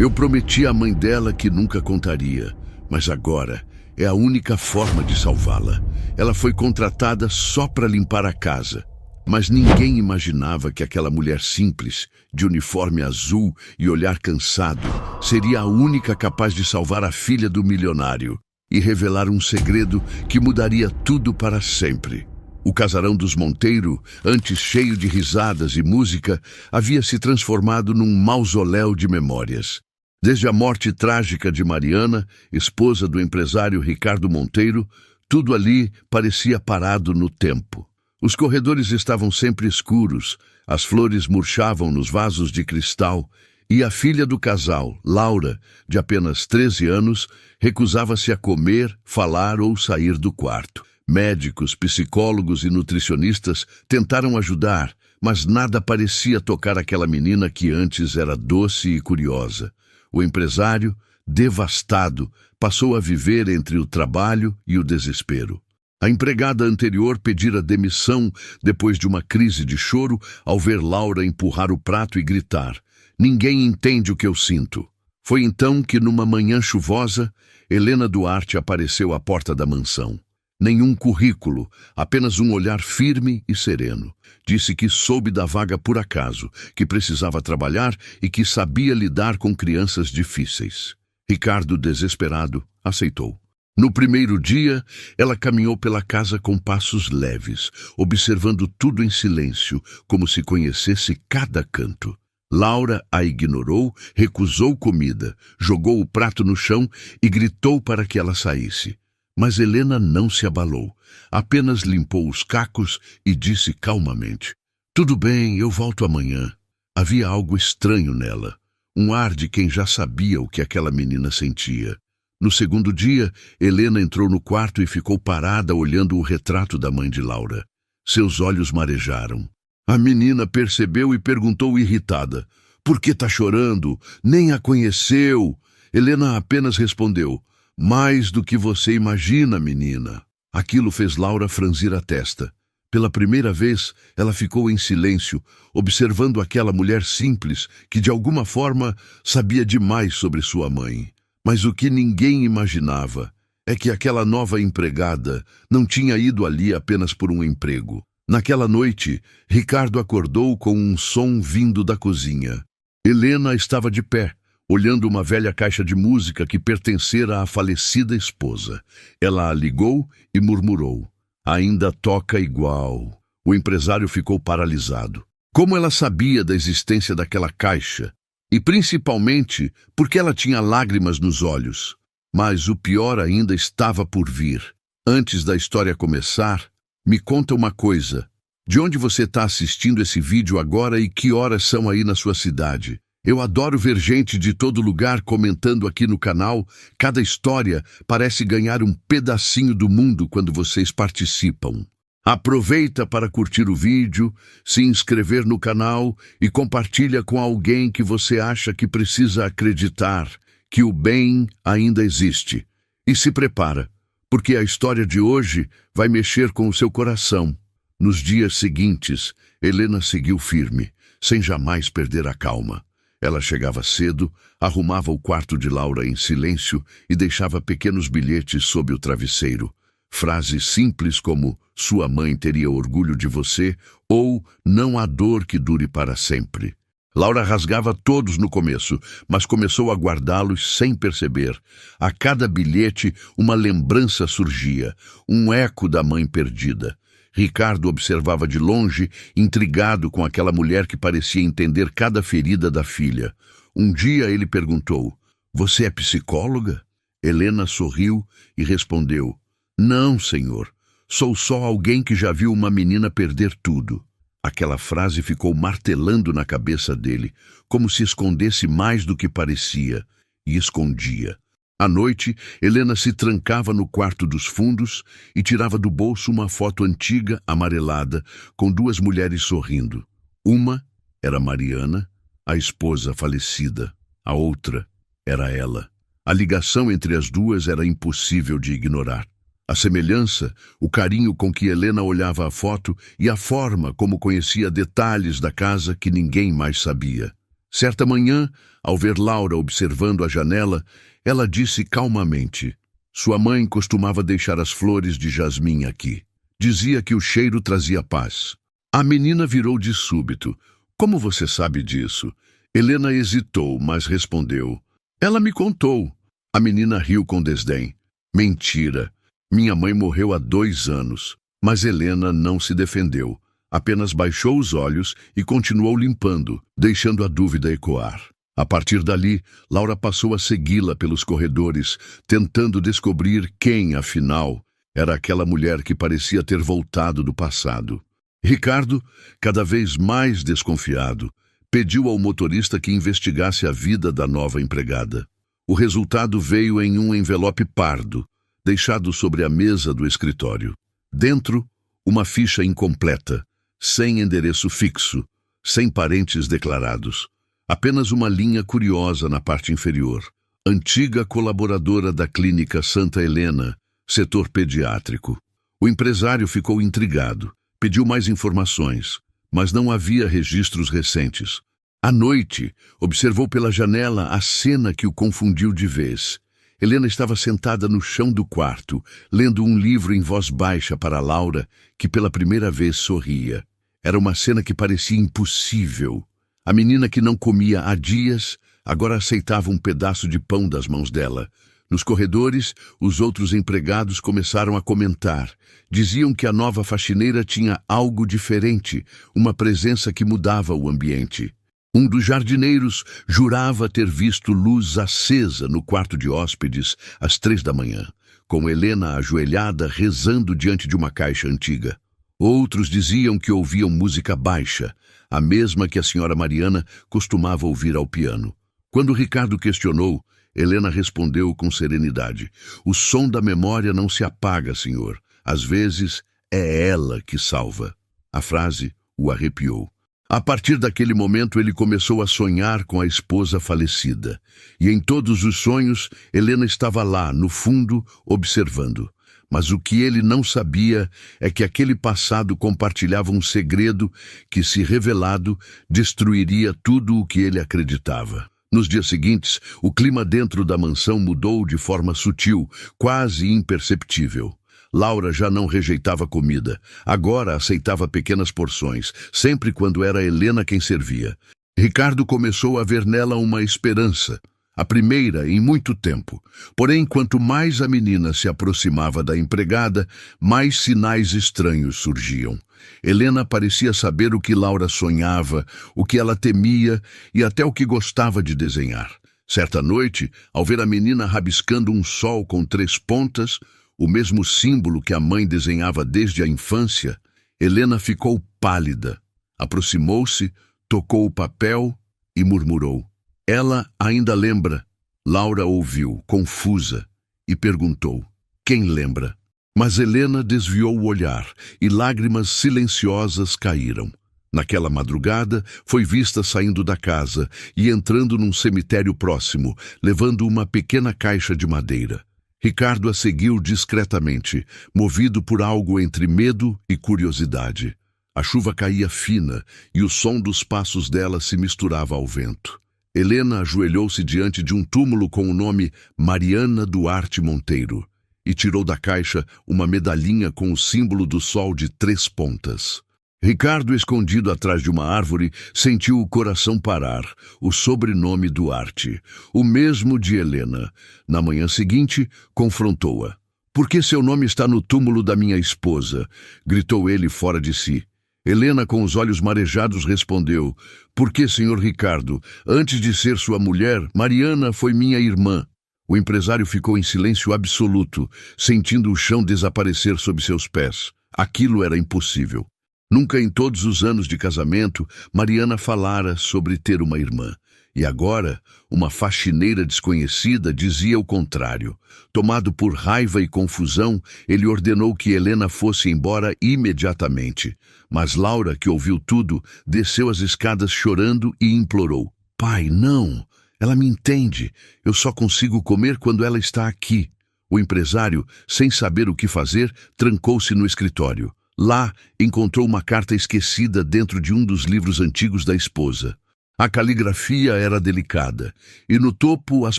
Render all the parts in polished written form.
Eu prometi à mãe dela que nunca contaria, mas agora é a única forma de salvá-la. Ela foi contratada só para limpar a casa, mas ninguém imaginava que aquela mulher simples, de uniforme azul e olhar cansado, seria a única capaz de salvar a filha do milionário e revelar um segredo que mudaria tudo para sempre. O casarão dos Monteiro, antes cheio de risadas e música, havia se transformado num mausoléu de memórias. Desde a morte trágica de Mariana, esposa do empresário Ricardo Monteiro, tudo ali parecia parado no tempo. Os corredores estavam sempre escuros, as flores murchavam nos vasos de cristal, e a filha do casal, Laura, de apenas 13 anos, recusava-se a comer, falar ou sair do quarto. Médicos, psicólogos e nutricionistas tentaram ajudar, mas nada parecia tocar aquela menina que antes era doce e curiosa. O empresário, devastado, passou a viver entre o trabalho e o desespero. A empregada anterior pedira demissão depois de uma crise de choro ao ver Laura empurrar o prato e gritar: "Ninguém entende o que eu sinto." Foi então que, numa manhã chuvosa, Helena Duarte apareceu à porta da mansão. Nenhum currículo, apenas um olhar firme e sereno. Disse que soube da vaga por acaso, que precisava trabalhar e que sabia lidar com crianças difíceis. Ricardo, desesperado, aceitou. No primeiro dia, ela caminhou pela casa com passos leves, observando tudo em silêncio, como se conhecesse cada canto. Laura a ignorou, recusou comida, jogou o prato no chão e gritou para que ela saísse. Mas Helena não se abalou, apenas limpou os cacos e disse calmamente: "Tudo bem, eu volto amanhã." Havia algo estranho nela, um ar de quem já sabia o que aquela menina sentia. No segundo dia, Helena entrou no quarto e ficou parada olhando o retrato da mãe de Laura. Seus olhos marejaram. A menina percebeu e perguntou irritada: "Por que tá chorando? Nem a conheceu." Helena apenas respondeu: "Mais do que você imagina, menina." Aquilo fez Laura franzir a testa. Pela primeira vez, ela ficou em silêncio, observando aquela mulher simples que, de alguma forma, sabia demais sobre sua mãe. Mas o que ninguém imaginava é que aquela nova empregada não tinha ido ali apenas por um emprego. Naquela noite, Ricardo acordou com um som vindo da cozinha. Helena estava de pé, olhando uma velha caixa de música que pertencera à falecida esposa. Ela a ligou e murmurou: "Ainda toca igual." O empresário ficou paralisado. Como ela sabia da existência daquela caixa? E principalmente porque ela tinha lágrimas nos olhos. Mas o pior ainda estava por vir. Antes da história começar, me conta uma coisa. De onde você está assistindo esse vídeo agora e que horas são aí na sua cidade? Eu adoro ver gente de todo lugar comentando aqui no canal. Cada história parece ganhar um pedacinho do mundo quando vocês participam. Aproveita para curtir o vídeo, se inscrever no canal e compartilha com alguém que você acha que precisa acreditar que o bem ainda existe. E se prepara, porque a história de hoje vai mexer com o seu coração. Nos dias seguintes, Helena seguiu firme, sem jamais perder a calma. Ela chegava cedo, arrumava o quarto de Laura em silêncio e deixava pequenos bilhetes sob o travesseiro. Frases simples como "Sua mãe teria orgulho de você" ou "Não há dor que dure para sempre." Laura rasgava todos no começo, mas começou a guardá-los sem perceber. A cada bilhete, uma lembrança surgia, um eco da mãe perdida. Ricardo observava de longe, intrigado com aquela mulher que parecia entender cada ferida da filha. Um dia ele perguntou: "Você é psicóloga?" Helena sorriu e respondeu: "Não, senhor. Sou só alguém que já viu uma menina perder tudo." Aquela frase ficou martelando na cabeça dele, como se escondesse mais do que parecia, e escondia. À noite, Helena se trancava no quarto dos fundos e tirava do bolso uma foto antiga, amarelada, com duas mulheres sorrindo. Uma era Mariana, a esposa falecida. A outra era ela. A ligação entre as duas era impossível de ignorar. A semelhança, o carinho com que Helena olhava a foto e a forma como conhecia detalhes da casa que ninguém mais sabia. Certa manhã, ao ver Laura observando a janela, ela disse calmamente: "Sua mãe costumava deixar as flores de jasmim aqui. Dizia que o cheiro trazia paz." A menina virou de súbito. "Como você sabe disso?" Helena hesitou, mas respondeu: "Ela me contou." A menina riu com desdém. "Mentira. Minha mãe morreu há 2 anos." Mas Helena não se defendeu. Apenas baixou os olhos e continuou limpando, deixando a dúvida ecoar. A partir dali, Laura passou a segui-la pelos corredores, tentando descobrir quem, afinal, era aquela mulher que parecia ter voltado do passado. Ricardo, cada vez mais desconfiado, pediu ao motorista que investigasse a vida da nova empregada. O resultado veio em um envelope pardo, deixado sobre a mesa do escritório. Dentro, uma ficha incompleta, sem endereço fixo, sem parentes declarados. Apenas uma linha curiosa na parte inferior. Antiga colaboradora da clínica Santa Helena, setor pediátrico. O empresário ficou intrigado. Pediu mais informações, mas não havia registros recentes. À noite, observou pela janela a cena que o confundiu de vez. Helena estava sentada no chão do quarto, lendo um livro em voz baixa para Laura, que pela primeira vez sorria. Era uma cena que parecia impossível. A menina que não comia há dias, agora aceitava um pedaço de pão das mãos dela. Nos corredores, os outros empregados começaram a comentar. Diziam que a nova faxineira tinha algo diferente, uma presença que mudava o ambiente. Um dos jardineiros jurava ter visto luz acesa no quarto de hóspedes às 3 da manhã, com Helena ajoelhada rezando diante de uma caixa antiga. Outros diziam que ouviam música baixa, a mesma que a senhora Mariana costumava ouvir ao piano. Quando Ricardo questionou, Helena respondeu com serenidade: "O som da memória não se apaga, senhor. Às vezes é ela que salva." A frase o arrepiou. A partir daquele momento ele começou a sonhar com a esposa falecida. E em todos os sonhos, Helena estava lá, no fundo, observando. Mas o que ele não sabia é que aquele passado compartilhava um segredo que, se revelado, destruiria tudo o que ele acreditava. Nos dias seguintes, o clima dentro da mansão mudou de forma sutil, quase imperceptível. Laura já não rejeitava comida. Agora aceitava pequenas porções, sempre quando era Helena quem servia. Ricardo começou a ver nela uma esperança, a primeira em muito tempo. Porém, quanto mais a menina se aproximava da empregada, mais sinais estranhos surgiam. Helena parecia saber o que Laura sonhava, o que ela temia e até o que gostava de desenhar. Certa noite, ao ver a menina rabiscando um sol com 3 pontas, o mesmo símbolo que a mãe desenhava desde a infância, Helena ficou pálida. Aproximou-se, tocou o papel e murmurou: "Ela ainda lembra." Laura ouviu, confusa, e perguntou: "Quem lembra?" Mas Helena desviou o olhar e lágrimas silenciosas caíram. Naquela madrugada, foi vista saindo da casa e entrando num cemitério próximo, levando uma pequena caixa de madeira. Ricardo a seguiu discretamente, movido por algo entre medo e curiosidade. A chuva caía fina e o som dos passos dela se misturava ao vento. Helena ajoelhou-se diante de um túmulo com o nome Mariana Duarte Monteiro e tirou da caixa uma medalhinha com o símbolo do sol de 3 pontas. Ricardo, escondido atrás de uma árvore, sentiu o coração parar. O sobrenome Duarte, o mesmo de Helena. Na manhã seguinte, confrontou-a. "Por que seu nome está no túmulo da minha esposa?" gritou ele fora de si. Helena, com os olhos marejados, respondeu: "Porque, senhor Ricardo, antes de ser sua mulher, Mariana foi minha irmã." O empresário ficou em silêncio absoluto, sentindo o chão desaparecer sob seus pés. Aquilo era impossível. Nunca em todos os anos de casamento, Mariana falara sobre ter uma irmã. E agora, uma faxineira desconhecida dizia o contrário. Tomado por raiva e confusão, ele ordenou que Helena fosse embora imediatamente. Mas Laura, que ouviu tudo, desceu as escadas chorando e implorou: "Pai, não! Ela me entende. Eu só consigo comer quando ela está aqui." O empresário, sem saber o que fazer, trancou-se no escritório. Lá, encontrou uma carta esquecida dentro de um dos livros antigos da esposa. A caligrafia era delicada, e no topo as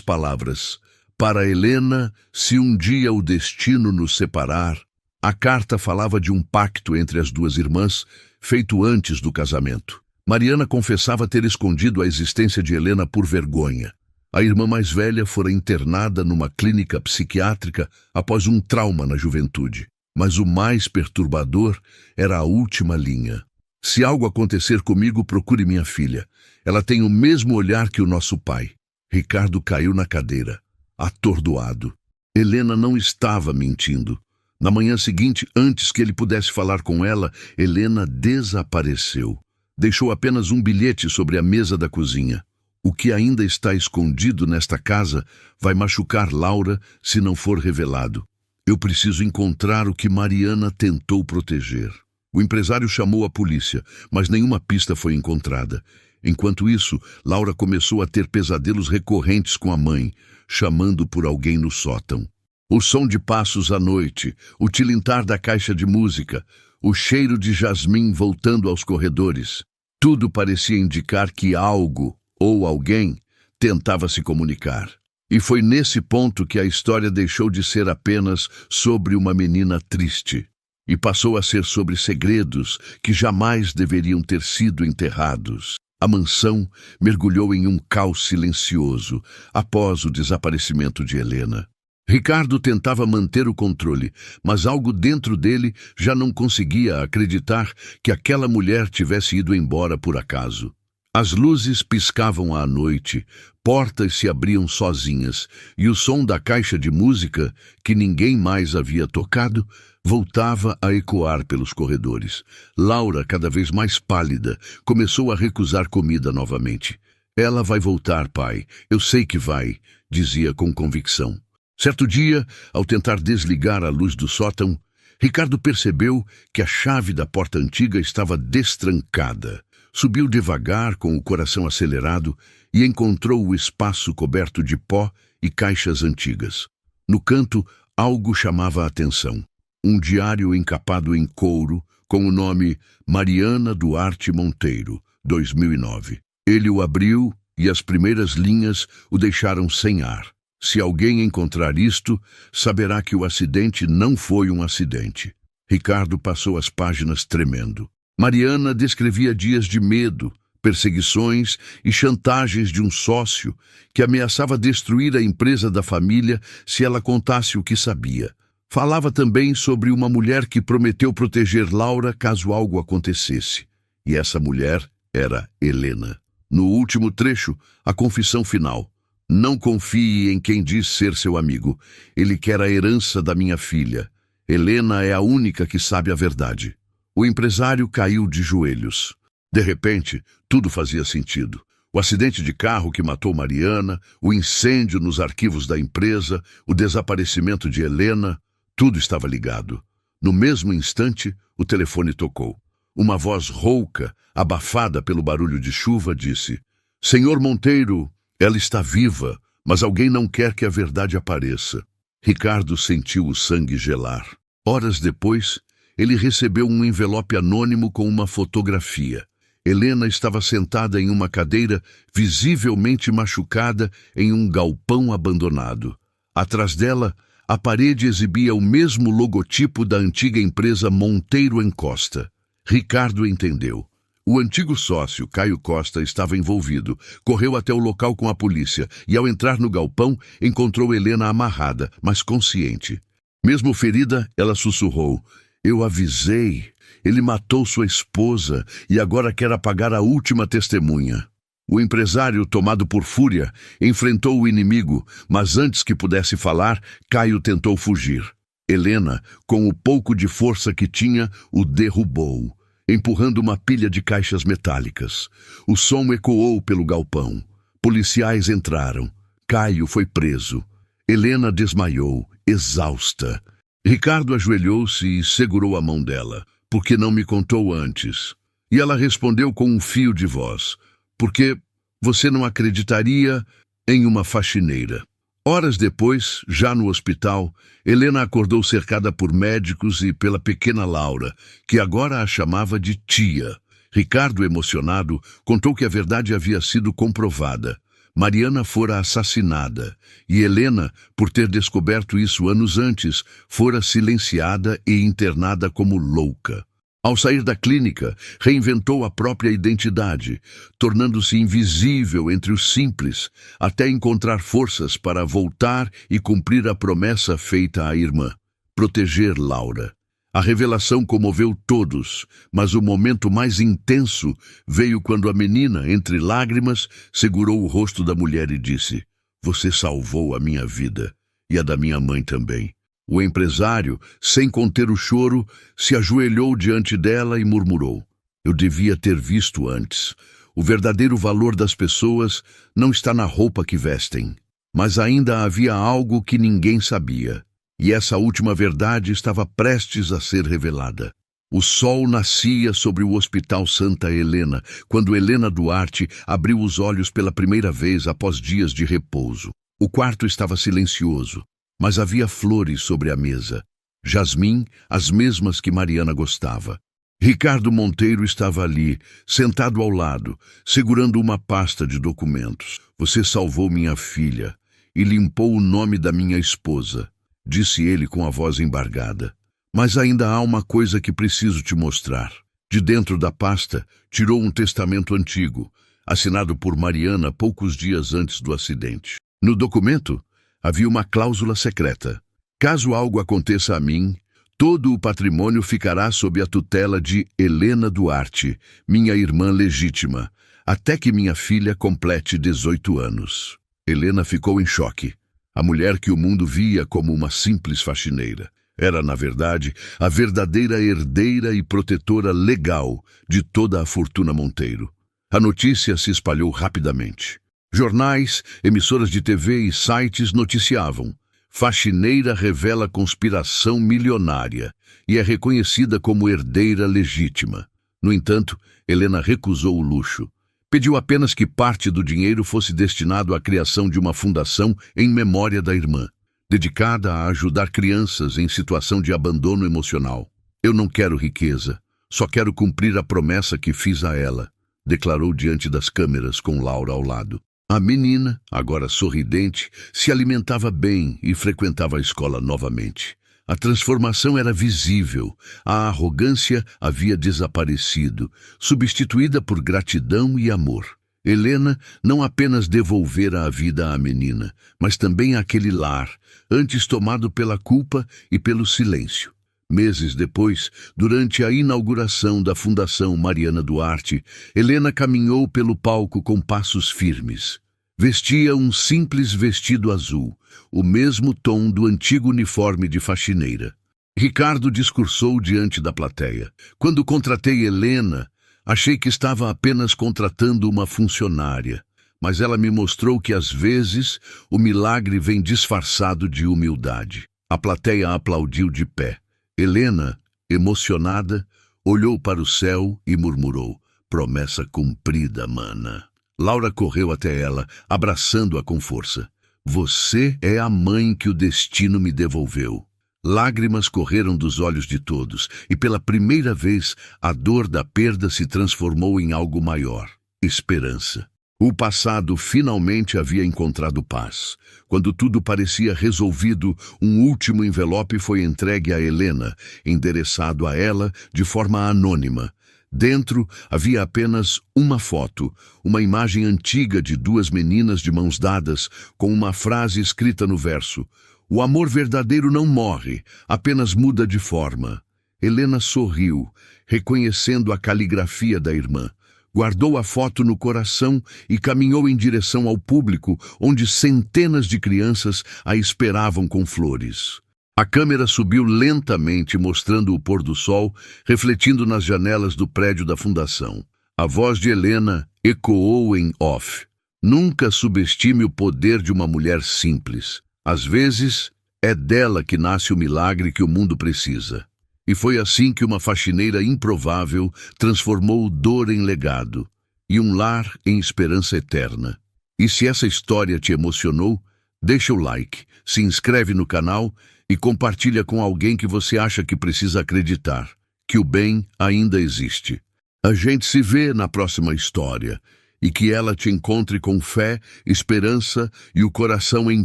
palavras: para Helena, se um dia o destino nos separar. A carta falava de um pacto entre as duas irmãs, feito antes do casamento. Mariana confessava ter escondido a existência de Helena por vergonha. A irmã mais velha fora internada numa clínica psiquiátrica após um trauma na juventude. Mas o mais perturbador era a última linha. Se algo acontecer comigo, procure minha filha. Ela tem o mesmo olhar que o nosso pai. Ricardo caiu na cadeira, atordoado. Helena não estava mentindo. Na manhã seguinte, antes que ele pudesse falar com ela, Helena desapareceu. Deixou apenas um bilhete sobre a mesa da cozinha. O que ainda está escondido nesta casa vai machucar Laura se não for revelado. Eu preciso encontrar o que Mariana tentou proteger. O empresário chamou a polícia, mas nenhuma pista foi encontrada. Enquanto isso, Laura começou a ter pesadelos recorrentes com a mãe, chamando por alguém no sótão. O som de passos à noite, o tilintar da caixa de música, o cheiro de jasmim voltando aos corredores. Tudo parecia indicar que algo, ou alguém, tentava se comunicar. E foi nesse ponto que a história deixou de ser apenas sobre uma menina triste e passou a ser sobre segredos que jamais deveriam ter sido enterrados. A mansão mergulhou em um caos silencioso após o desaparecimento de Helena. Ricardo tentava manter o controle, mas algo dentro dele já não conseguia acreditar que aquela mulher tivesse ido embora por acaso. As luzes piscavam à noite, portas se abriam sozinhas, e o som da caixa de música, que ninguém mais havia tocado, voltava a ecoar pelos corredores. Laura, cada vez mais pálida, começou a recusar comida novamente. Ela vai voltar, pai. Eu sei que vai, dizia com convicção. Certo dia, ao tentar desligar a luz do sótão, Ricardo percebeu que a chave da porta antiga estava destrancada. Subiu devagar, com o coração acelerado, e encontrou o espaço coberto de pó e caixas antigas. No canto, algo chamava a atenção. Um diário encapado em couro, com o nome Mariana Duarte Monteiro, 2009. Ele o abriu e as primeiras linhas o deixaram sem ar. Se alguém encontrar isto, saberá que o acidente não foi um acidente. Ricardo passou as páginas tremendo. Mariana descrevia dias de medo, perseguições e chantagens de um sócio que ameaçava destruir a empresa da família se ela contasse o que sabia. Falava também sobre uma mulher que prometeu proteger Laura caso algo acontecesse. E essa mulher era Helena. No último trecho, a confissão final. Não confie em quem diz ser seu amigo. Ele quer a herança da minha filha. Helena é a única que sabe a verdade. O empresário caiu de joelhos. De repente, tudo fazia sentido. O acidente de carro que matou Mariana, o incêndio nos arquivos da empresa, o desaparecimento de Helena, tudo estava ligado. No mesmo instante, o telefone tocou. Uma voz rouca, abafada pelo barulho de chuva, disse: Senhor Monteiro, ela está viva, mas alguém não quer que a verdade apareça. Ricardo sentiu o sangue gelar. Horas depois, ele recebeu um envelope anônimo com uma fotografia. Helena estava sentada em uma cadeira, visivelmente machucada, em um galpão abandonado. Atrás dela, a parede exibia o mesmo logotipo da antiga empresa Monteiro & Costa. Ricardo entendeu. O antigo sócio, Caio Costa, estava envolvido. Correu até o local com a polícia e, ao entrar no galpão, encontrou Helena amarrada, mas consciente. Mesmo ferida, ela sussurrou: Eu avisei. Ele matou sua esposa e agora quer apagar a última testemunha. O empresário, tomado por fúria, enfrentou o inimigo, mas antes que pudesse falar, Caio tentou fugir. Helena, com o pouco de força que tinha, o derrubou, empurrando uma pilha de caixas metálicas. O som ecoou pelo galpão. Policiais entraram. Caio foi preso. Helena desmaiou, exausta. Ricardo ajoelhou-se e segurou a mão dela. Porque não me contou antes? E ela respondeu com um fio de voz: porque você não acreditaria em uma faxineira. Horas depois, já no hospital, Helena acordou cercada por médicos e pela pequena Laura, que agora a chamava de tia. Ricardo, emocionado, contou que a verdade havia sido comprovada. Mariana fora assassinada, e Helena, por ter descoberto isso anos antes, fora silenciada e internada como louca. Ao sair da clínica, reinventou a própria identidade, tornando-se invisível entre os simples, até encontrar forças para voltar e cumprir a promessa feita à irmã: proteger Laura. A revelação comoveu todos, mas o momento mais intenso veio quando a menina, entre lágrimas, segurou o rosto da mulher e disse: "Você salvou a minha vida, e a da minha mãe também." O empresário, sem conter o choro, se ajoelhou diante dela e murmurou: "Eu devia ter visto antes. O verdadeiro valor das pessoas não está na roupa que vestem." Mas ainda havia algo que ninguém sabia. E essa última verdade estava prestes a ser revelada. O sol nascia sobre o Hospital Santa Helena, quando Helena Duarte abriu os olhos pela primeira vez após dias de repouso. O quarto estava silencioso, mas havia flores sobre a mesa. Jasmim, as mesmas que Mariana gostava. Ricardo Monteiro estava ali, sentado ao lado, segurando uma pasta de documentos. "Você salvou minha filha e limpou o nome da minha esposa", disse ele com a voz embargada. "Mas ainda há uma coisa que preciso te mostrar." De dentro da pasta, tirou um testamento antigo, assinado por Mariana poucos dias antes do acidente. No documento, havia uma cláusula secreta: "Caso algo aconteça a mim, todo o patrimônio ficará sob a tutela de Helena Duarte, minha irmã legítima, até que minha filha complete 18 anos." Helena ficou em choque. A mulher que o mundo via como uma simples faxineira era, na verdade, a verdadeira herdeira e protetora legal de toda a fortuna Monteiro. A notícia se espalhou rapidamente. Jornais, emissoras de TV e sites noticiavam: "Faxineira revela conspiração milionária e é reconhecida como herdeira legítima." No entanto, Helena recusou o luxo. Pediu apenas que parte do dinheiro fosse destinado à criação de uma fundação em memória da irmã, dedicada a ajudar crianças em situação de abandono emocional. "Eu não quero riqueza, só quero cumprir a promessa que fiz a ela", declarou diante das câmeras com Laura ao lado. A menina, agora sorridente, se alimentava bem e frequentava a escola novamente. A transformação era visível, a arrogância havia desaparecido, substituída por gratidão e amor. Helena não apenas devolvera a vida à menina, mas também àquele lar, antes tomado pela culpa e pelo silêncio. Meses depois, durante a inauguração da Fundação Mariana Duarte, Helena caminhou pelo palco com passos firmes. Vestia um simples vestido azul, o mesmo tom do antigo uniforme de faxineira. Ricardo discursou diante da plateia: "Quando contratei Helena, achei que estava apenas contratando uma funcionária, mas ela me mostrou que às vezes o milagre vem disfarçado de humildade." A plateia aplaudiu de pé. Helena, emocionada, olhou para o céu e murmurou: "Promessa cumprida, mana." Laura correu até ela, abraçando-a com força. "Você é a mãe que o destino me devolveu." Lágrimas correram dos olhos de todos, e pela primeira vez a dor da perda se transformou em algo maior: esperança. O passado finalmente havia encontrado paz. Quando tudo parecia resolvido, um último envelope foi entregue a Helena, endereçado a ela de forma anônima. Dentro havia apenas uma foto, uma imagem antiga de duas meninas de mãos dadas, com uma frase escrita no verso: "O amor verdadeiro não morre, apenas muda de forma." Helena sorriu, reconhecendo a caligrafia da irmã. Guardou a foto no coração e caminhou em direção ao público, onde centenas de crianças a esperavam com flores. A câmera subiu lentamente, mostrando o pôr do sol, refletindo nas janelas do prédio da fundação. A voz de Helena ecoou em off: "Nunca subestime o poder de uma mulher simples. Às vezes, é dela que nasce o milagre que o mundo precisa." E foi assim que uma faxineira improvável transformou dor em legado e um lar em esperança eterna. E se essa história te emocionou, deixa o like, se inscreve no canal e compartilha com alguém que você acha que precisa acreditar que o bem ainda existe. A gente se vê na próxima história e que ela te encontre com fé, esperança e o coração em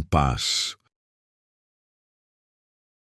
paz.